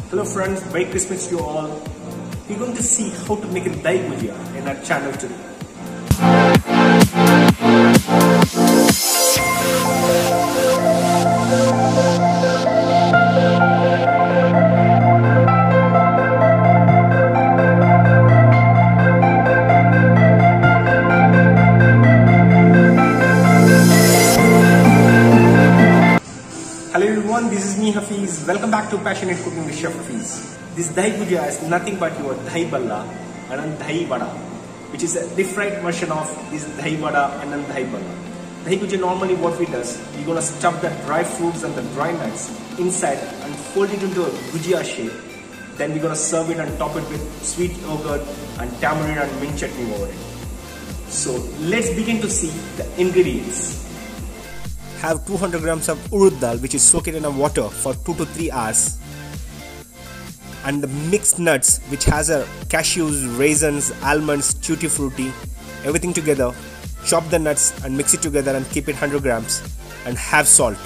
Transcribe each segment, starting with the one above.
Hello friends, Merry Christmas to you all. We're going to see how to make a dahi bhujia in our channel today. Hello everyone, this is me Hafiz. Welcome back to Passionate Cooking with Chef Hafiz. This dahi bhujia is nothing but your dahi balla and dahi vada, which is a deep fried version of this dahi vada and dahi balla. Dahi bhujia normally what we does, we're gonna stuff the dry fruits and the dry nuts inside and fold it into a bhujia shape. Then we're gonna serve it and top it with sweet yogurt and tamarind and mint chutney over it. So let's begin to see the ingredients. Have 200 grams of urud dal, which is soaked in water for 2 to 3 hours, and the mixed nuts, which has cashews, raisins, almonds, tutti frutti, everything together. Chop the nuts and mix it together and keep it 100 grams, and have salt.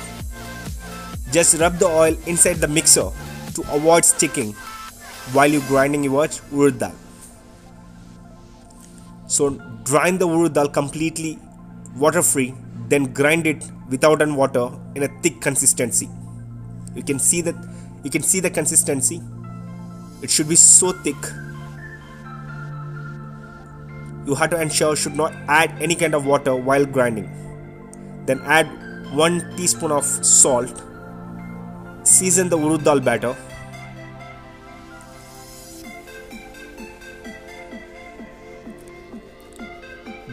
Just rub the oil inside the mixer to avoid sticking while you grinding your urud dal. So drain the urud dal completely water free, then grind it without any water in a thick consistency. You can see the consistency. It should be so thick. You have to ensure should not add any kind of water while grinding. Then add 1 teaspoon of salt. Season the urud dal batter.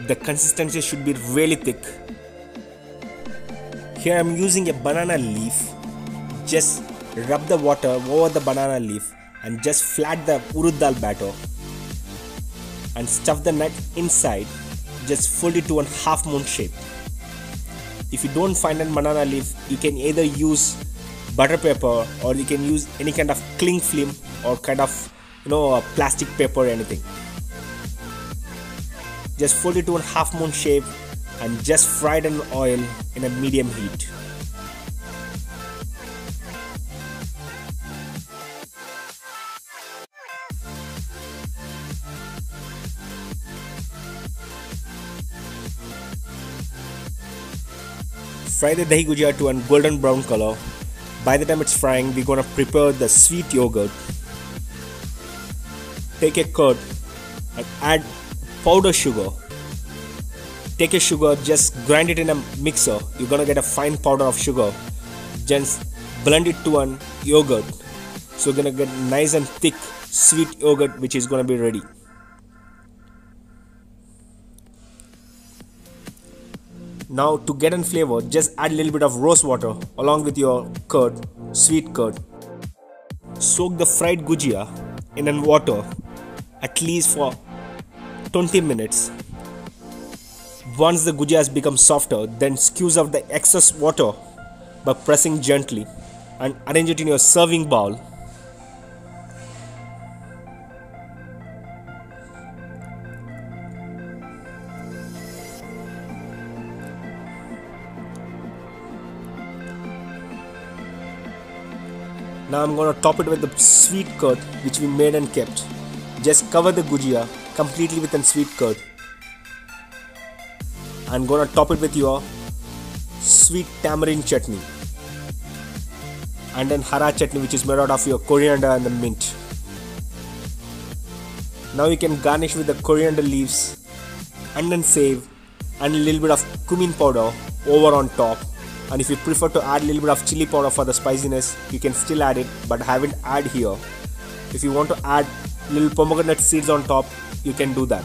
The consistency should be really thick. Here I am using a banana leaf. Just rub the water over the banana leaf and just flat the urud dal batter and stuff the nut inside. Just fold it to a half moon shape. If you don't find a banana leaf, you can either use butter paper or you can use any kind of cling film or kind of a plastic paper or anything. Just fold it to a half moon shape and just fry it in oil in a medium heat. Fry the dahi bhujia to a golden brown color. By the time it's frying, we're gonna prepare the sweet yogurt. Take a curd and add powdered sugar. Take a sugar, just grind it in a mixer. You're gonna get a fine powder of sugar. Just blend it to a yogurt. So you're gonna get nice and thick sweet yogurt, which is gonna be ready. Now to get in flavor, just add a little bit of rose water along with your curd, sweet curd. Soak the fried gujia in water at least for 20 minutes. Once the gujia has become softer, then squeeze out the excess water by pressing gently and arrange it in your serving bowl. Now I'm going to top it with the sweet curd which we made and kept. Just cover the gujia completely with a sweet curd. I'm gonna top it with your sweet tamarind chutney and then hara chutney, which is made out of your coriander and the mint. Now you can garnish with the coriander leaves and then save and a little bit of cumin powder over on top. And if you prefer to add a little bit of chili powder for the spiciness, you can still add it, but I haven't add here. If you want to add little pomegranate seeds on top, you can do that,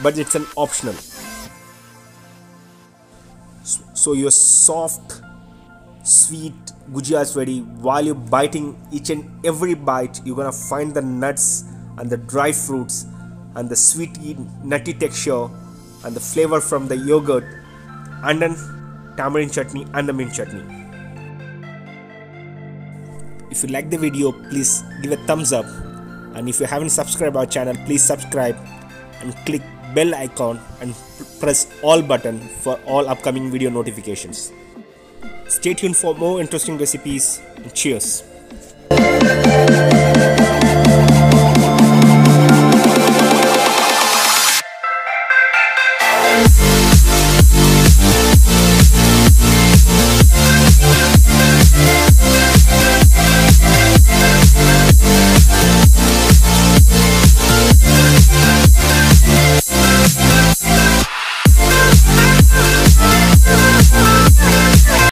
but it's an optional. So your soft, sweet gujia is ready. While you're biting each and every bite, you're gonna find the nuts and the dry fruits and the sweet, nutty texture and the flavor from the yogurt and then tamarind chutney and the mint chutney. If you like the video, please give a thumbs up, and if you haven't subscribed our channel, please subscribe and click bell icon and press all button for all upcoming video notifications. Stay tuned for more interesting recipes, and cheers.